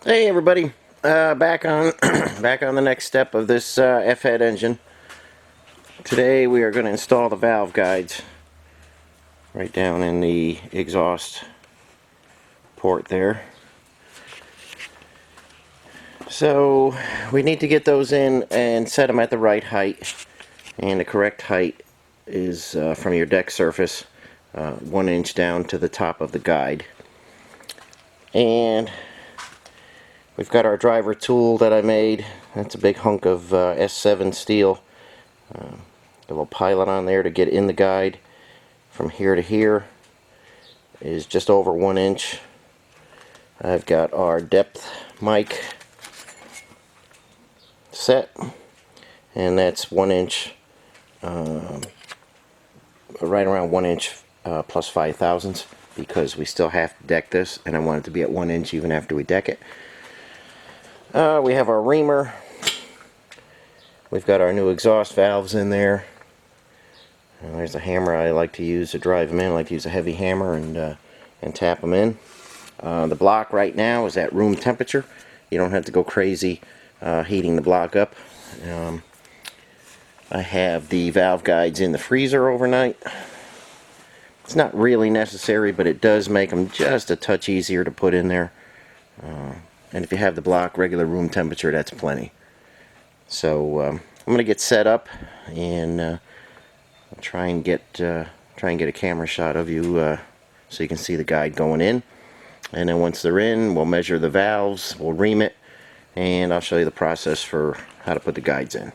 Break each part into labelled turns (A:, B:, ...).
A: Hey everybody, back on back on the next step of this F-head engine. Today we are going to install the valve guides right down in the exhaust port there. So we need to get those in and set them at the right height, and the correct height is from your deck surface 1 inch down to the top of the guide. And we've got our driver tool that I made. That's a big hunk of S7 steel. A little pilot on there to get in the guide. From here to here is just over 1 inch. I've got our depth mic set, and that's 1 inch, right around 1 inch plus 5 thousandths, because we still have to deck this, and I want it to be at 1 inch even after we deck it. We have our reamer. We've got our new exhaust valves in there. There's a hammer I like to use to drive them in. I like to use a heavy hammer and tap them in. The block right now is at room temperature. You don't have to go crazy heating the block up. I have the valve guides in the freezer overnight. It's not really necessary, but it does make them just a touch easier to put in there. And if you have the block regular room temperature, that's plenty. So I'm going to get set up and try and get a camera shot of you so you can see the guide going in. And then once they're in, we'll measure the valves, we'll ream it, and I'll show you the process for how to put the guides in.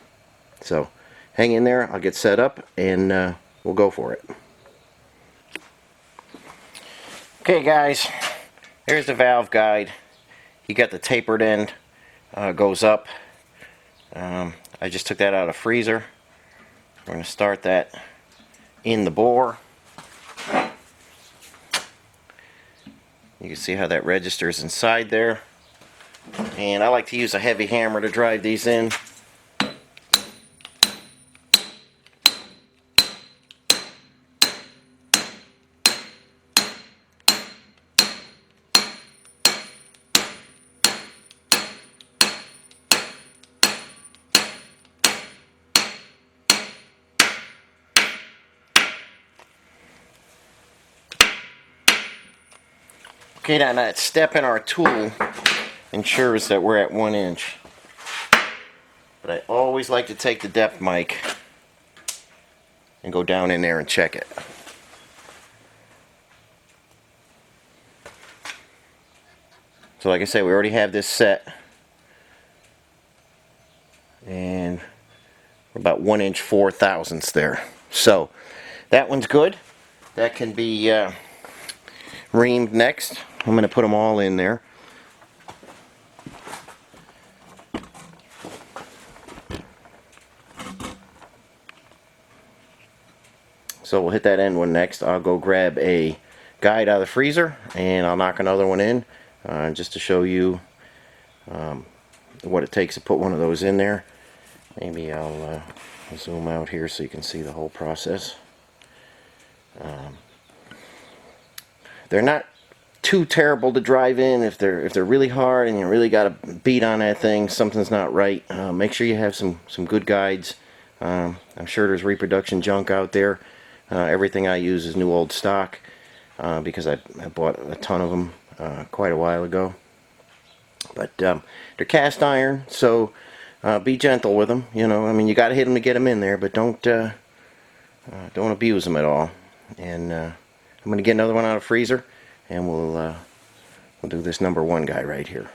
A: So hang in there, I'll get set up, and we'll go for it. Okay guys, here's the valve guide. You got the tapered end, goes up. I just took that out of the freezer. We're going to start that in the bore. You can see how that registers inside there. And I like to use a heavy hammer to drive these in. Okay, now that step in our tool ensures that we're at 1 inch. But I always like to take the depth mic and go down in there and check it. So like I said, we already have this set. And we're about 1 inch 4 thousandths there. So that one's good. That can be reamed next. I'm going to put them all in there. So we'll hit that end one next. I'll go grab a guide out of the freezer and I'll knock another one in just to show you what it takes to put one of those in there. Maybe I'll zoom out here so you can see the whole process. They're not too terrible to drive in. If they're really hard and you really got to beat on that thing, something's not right. Make sure you have some good guides. I'm sure there's reproduction junk out there. Everything I use is new old stock because I bought a ton of them quite a while ago. But they're cast iron, so be gentle with them. You know, I mean, you got to hit them to get them in there, but don't abuse them at all. And I'm going to get another one out of the freezer, and we'll do this number 1 guy right here.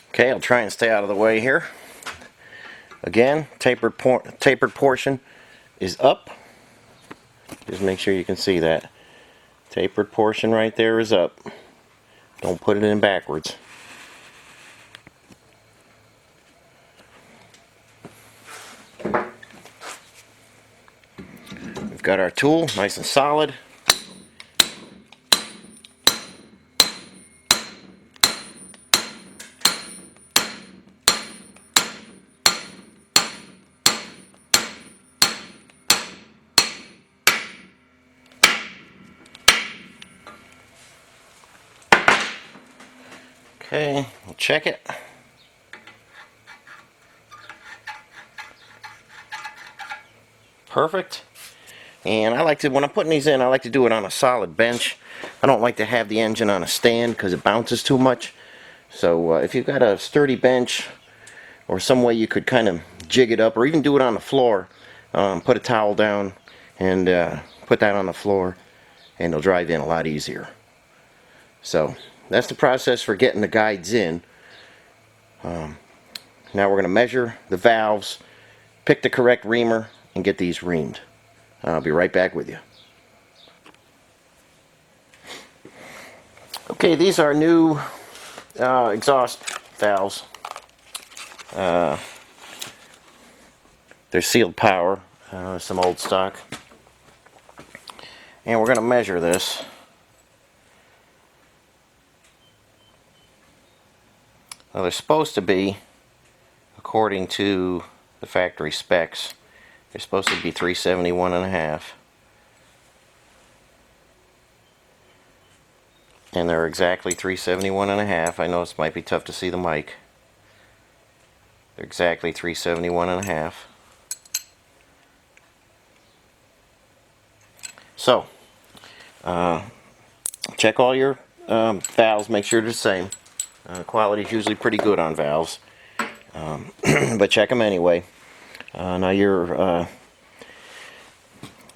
A: Okay, I'll try and stay out of the way here. Again, tapered portion is up. Just make sure you can see that. Tapered portion right there is up. Don't put it in backwards. We've got our tool nice and solid. Okay, we'll check it. Perfect. And I like to, when I'm putting these in, I like to do it on a solid bench. I don't like to have the engine on a stand because it bounces too much. So if you've got a sturdy bench or some way you could kind of jig it up, or even do it on the floor, put a towel down and put that on the floor, and it'll drive in a lot easier. So that's the process for getting the guides in. Now we're going to measure the valves, pick the correct reamer, and get these reamed. I'll be right back with you. Okay, these are new exhaust valves. They're sealed power, some old stock. And we're going to measure this. Now they're supposed to be, according to the factory specs, they're supposed to be 371.5. And they're exactly 371.5. I know this might be tough to see the mic. They're exactly 371.5. So, check all your valves, make sure they're the same. Quality is usually pretty good on valves, but check them anyway. Now your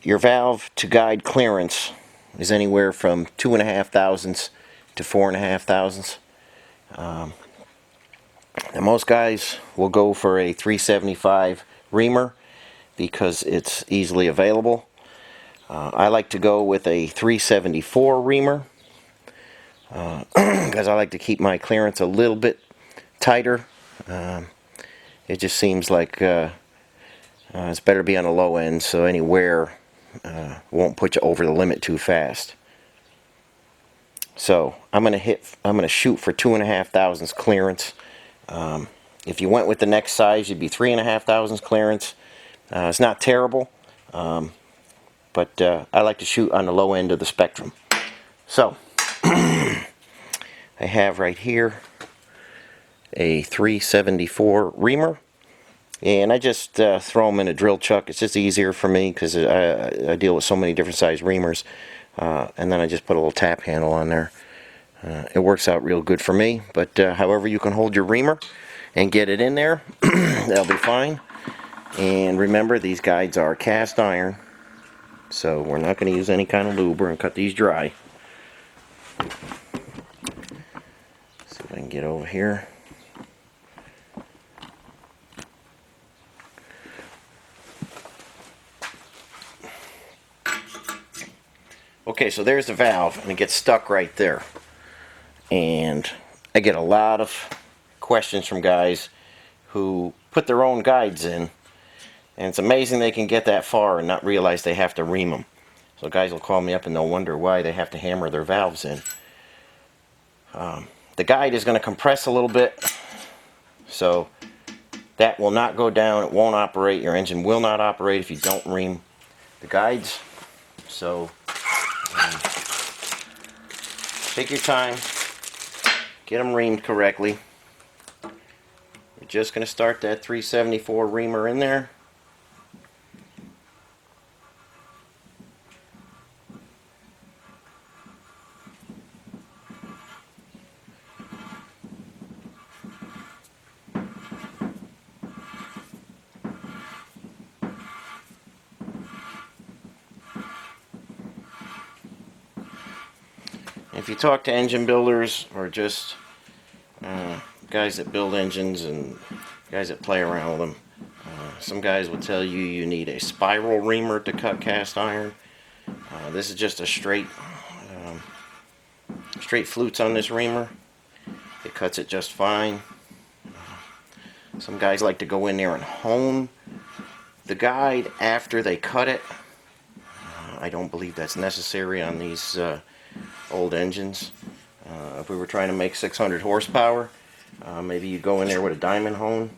A: valve to guide clearance is anywhere from 2.5 thousandths to 4.5 thousandths. Now most guys will go for a 375 reamer because it's easily available. I like to go with a 374 reamer because I like to keep my clearance a little bit tighter. It just seems like it's better to be on the low end, so any wear won't put you over the limit too fast. So I'm gonna shoot for 2.5 thousandths clearance. If you went with the next size, you'd be 3.5 thousandths clearance. It's not terrible, but I like to shoot on the low end of the spectrum. So I have right here a 374 reamer, and I just throw them in a drill chuck. It's just easier for me because I deal with so many different size reamers, and then I just put a little tap handle on there. It works out real good for me, but however you can hold your reamer and get it in there, that'll be fine. And remember, these guides are cast iron, so we're not going to use any kind of lube. We're going to cut these dry. See if I can get over here. Okay, so there's the valve, and it gets stuck right there. And I get a lot of questions from guys who put their own guides in, and it's amazing they can get that far and not realize they have to ream them. So guys will call me up and they'll wonder why they have to hammer their valves in. The guide is going to compress a little bit, so that will not go down. It won't operate. Your engine will not operate if you don't ream the guides. So take your time, get them reamed correctly. We're just going to start that 374 reamer in there. If you talk to engine builders or just guys that build engines and guys that play around with them, some guys will tell you you need a spiral reamer to cut cast iron. This is just a straight flutes on this reamer. It cuts it just fine. Some guys like to go in there and hone the guide after they cut it. I don't believe that's necessary on these old engines. If we were trying to make 600 horsepower, maybe you go in there with a diamond hone,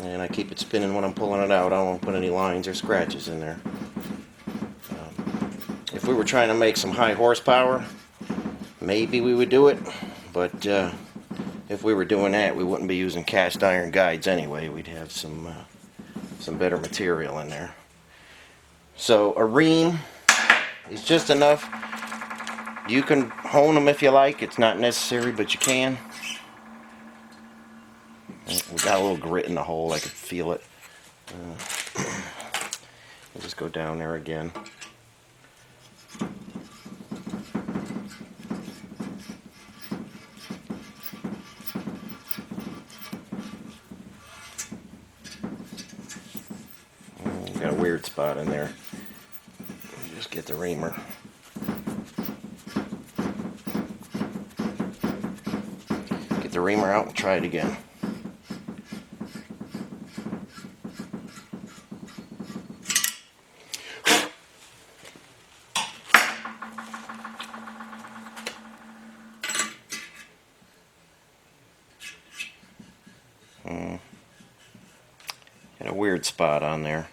A: and I keep it spinning when I'm pulling it out. I don't want to put any lines or scratches in there. If we were trying to make some high horsepower, maybe we would do it, but if we were doing that, we wouldn't be using cast iron guides anyway. We'd have some better material in there. So a ream is just enough. You can hone them if you like. It's not necessary, but you can. We got a little grit in the hole. I could feel it. I'll just go down there again. Got a weird spot in there. Just get the reamer. Get the reamer out and try it again. Got a weird spot on there.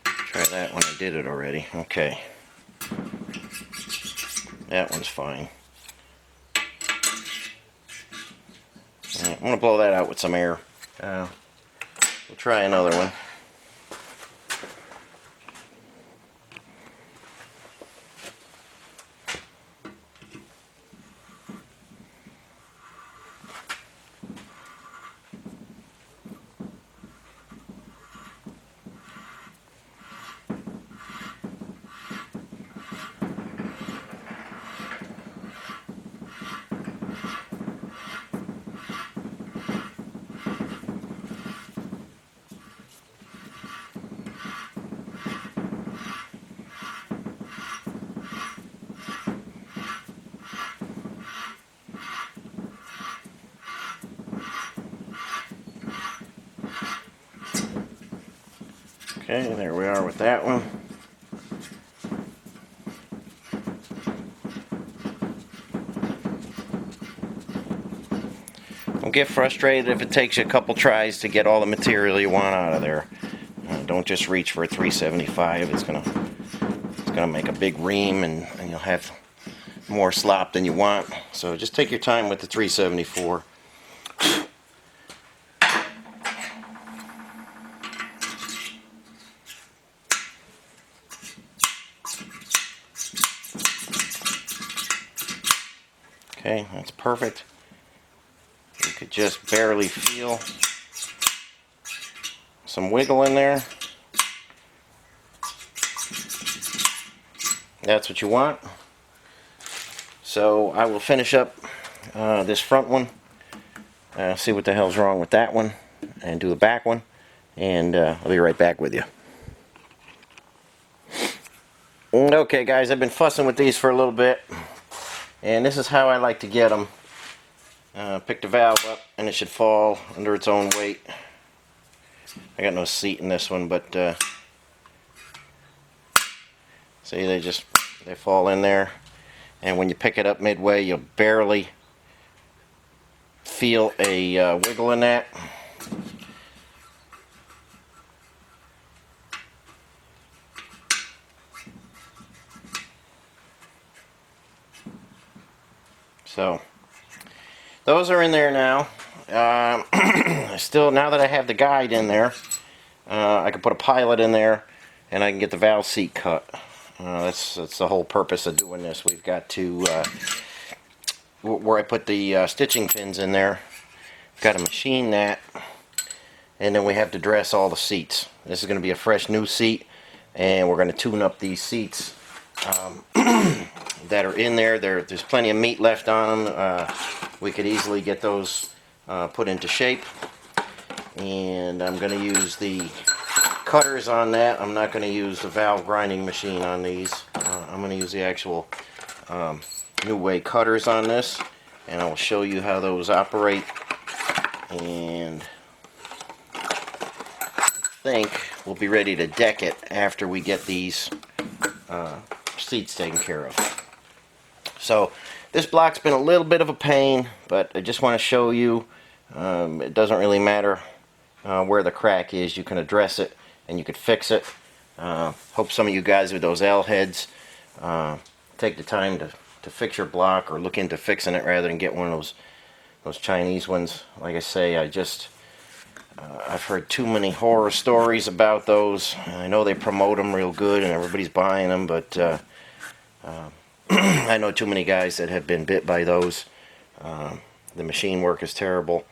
A: Try that one. I did it already. Okay. That one's fine. Right, I'm going to blow that out with some air. We'll try another one. Okay, there we are with that one. Don't get frustrated if it takes you a couple tries to get all the material you want out of there. Don't just reach for a 375. It's gonna make a big ream, and you'll have more slop than you want. So just take your time with the 374. Okay, that's perfect. You could just barely feel some wiggle in there. That's what you want. So I will finish up this front one, see what the hell's wrong with that one, and do the back one, and I'll be right back with you. Okay guys, I've been fussing with these for a little bit, and this is how I like to get them. Pick the valve up and it should fall under its own weight. I got no seat in this one, but see, they fall in there, and when you pick it up midway, you'll barely feel a wiggle in that. So those are in there now. Still, now that I have the guide in there, I can put a pilot in there, and I can get the valve seat cut. That's the whole purpose of doing this. We've got to where I put the stitching pins in there. Got to machine that, and then we have to dress all the seats. This is going to be a fresh new seat, and we're going to tune up these seats that are in there. There's plenty of meat left on them. We could easily get those put into shape, and I'm going to use the cutters on that. I'm not going to use the valve grinding machine on these. I'm going to use the actual New Way cutters on this, and I will show you how those operate. And I think we'll be ready to deck it after we get these seats taken care of. So this block's been a little bit of a pain, but I just want to show you it doesn't really matter where the crack is. You can address it and you can fix it. Hope some of you guys with those L heads take the time to fix your block or look into fixing it rather than get one of those Chinese ones. Like I say, I've heard too many horror stories about those. I know they promote them real good and everybody's buying them, but I know too many guys that have been bit by those. The machine work is terrible.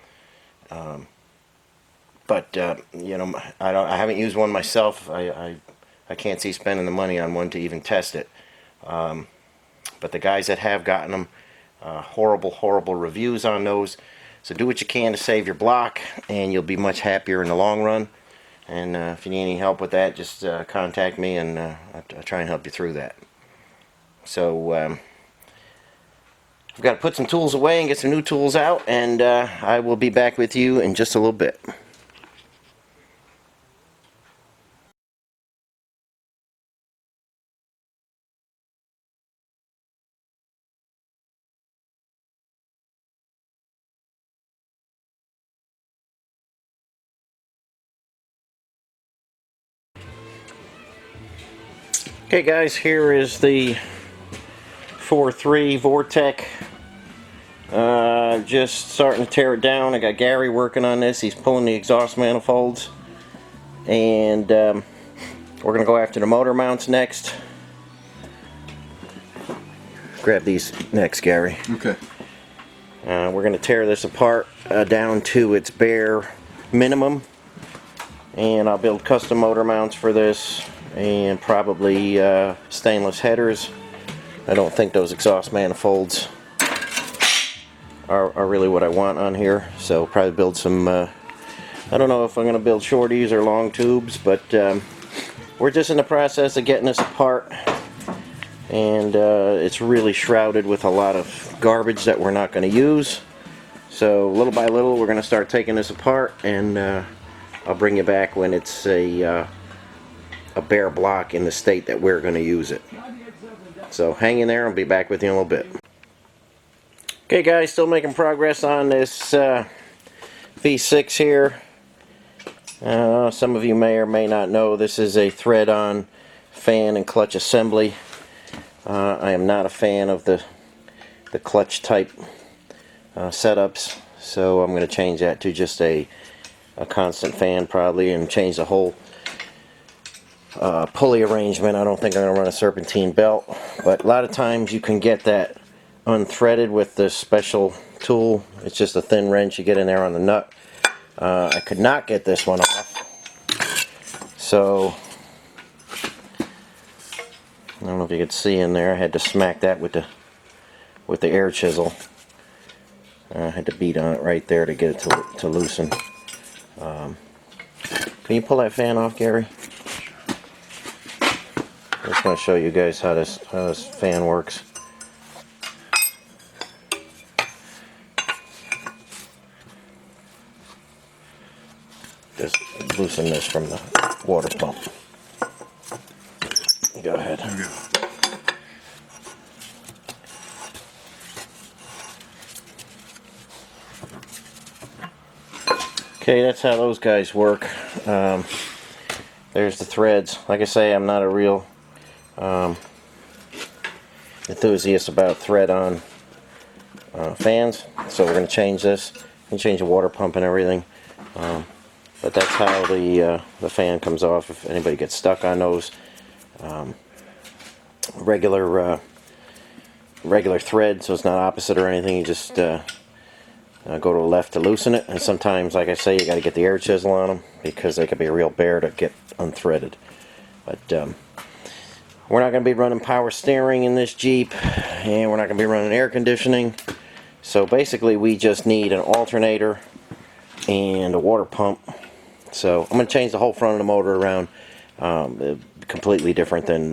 A: But you know, I haven't used one myself. I can't see spending the money on one to even test it. But the guys that have gotten them, horrible reviews on those. So do what you can to save your block, and you'll be much happier in the long run. And if you need any help with that, just contact me, and I'll try and help you through that. So I've got to put some tools away and get some new tools out, and I will be back with you in just a little bit. Okay guys, here is the 4.3 Vortech. Just starting to tear it down. I got Gary working on this. He's pulling the exhaust manifolds. And we're going to go after the motor mounts next. Grab these next, Gary.
B: Okay.
A: We're going to tear this apart down to its bare minimum. And I'll build custom motor mounts for this. And probably stainless headers. I don't think those exhaust manifolds are really what I want on here, so probably build some I don't know if I'm going to build shorties or long tubes, but we're just in the process of getting this apart, and it's really shrouded with a lot of garbage that we're not going to use. So little by little we're going to start taking this apart, and I'll bring you back when it's a bare block in the state that we're going to use it. So hang in there, I'll be back with you in a little bit. Okay guys, still making progress on this V6 here. Some of you may or may not know this is a thread-on fan and clutch assembly. I am not a fan of the clutch type setups, so I'm going to change that to just a constant fan probably, and change the whole pulley arrangement. I don't think I'm going to run a serpentine belt, but a lot of times you can get that unthreaded with this special tool. It's just a thin wrench you get in there on the nut. I could not get this one off, so I don't know if you could see in there. I had to smack that with the air chisel. I had to beat on it right there to get it to loosen. Can you pull that fan off, Gary? I'm just going to show you guys how this fan works. Just loosen this from the water pump. Go ahead. Okay, that's how those guys work. There's the threads. Like I say, I'm not a real enthusiast about thread-on fans, so we're going to change this. You can change the water pump and everything, but that's how the fan comes off if anybody gets stuck on those. Regular thread, so it's not opposite or anything. You just go to the left to loosen it, and sometimes, like I say, you got to get the air chisel on them because they can be a real bear to get unthreaded. But we're not going to be running power steering in this Jeep, and we're not going to be running air conditioning. So basically we just need an alternator and a water pump. So I'm going to change the whole front of the motor around, completely different than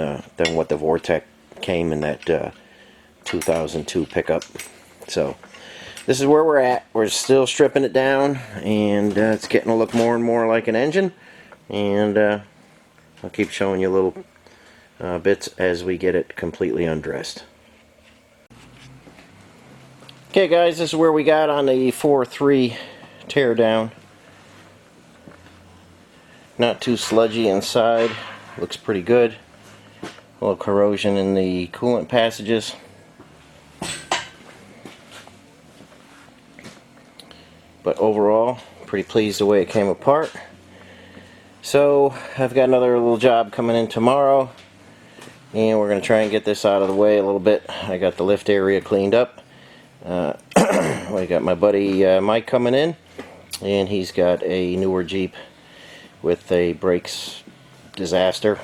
A: what the Vortech came in that 2002 pickup. So this is where we're at. We're still stripping it down, and it's getting to look more and more like an engine, and I'll keep showing you little bits as we get it completely undressed. Okay guys, this is where we got on the 4.3 teardown. Not too sludgy inside, looks pretty good. A little corrosion in the coolant passages. But overall, pretty pleased the way it came apart. So I've got another little job coming in tomorrow, and we're going to try and get this out of the way a little bit. I got the lift area cleaned up. I got my buddy Mike coming in, and he's got a newer Jeep with a brakes disaster.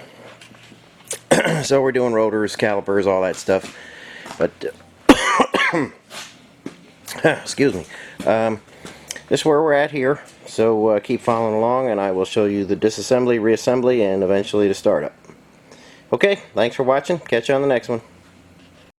A: So we're doing rotors, calipers, all that stuff. But excuse me. This is where we're at here, so keep following along and I will show you the disassembly, reassembly, and eventually the startup. Okay, thanks for watching. Catch you on the next one.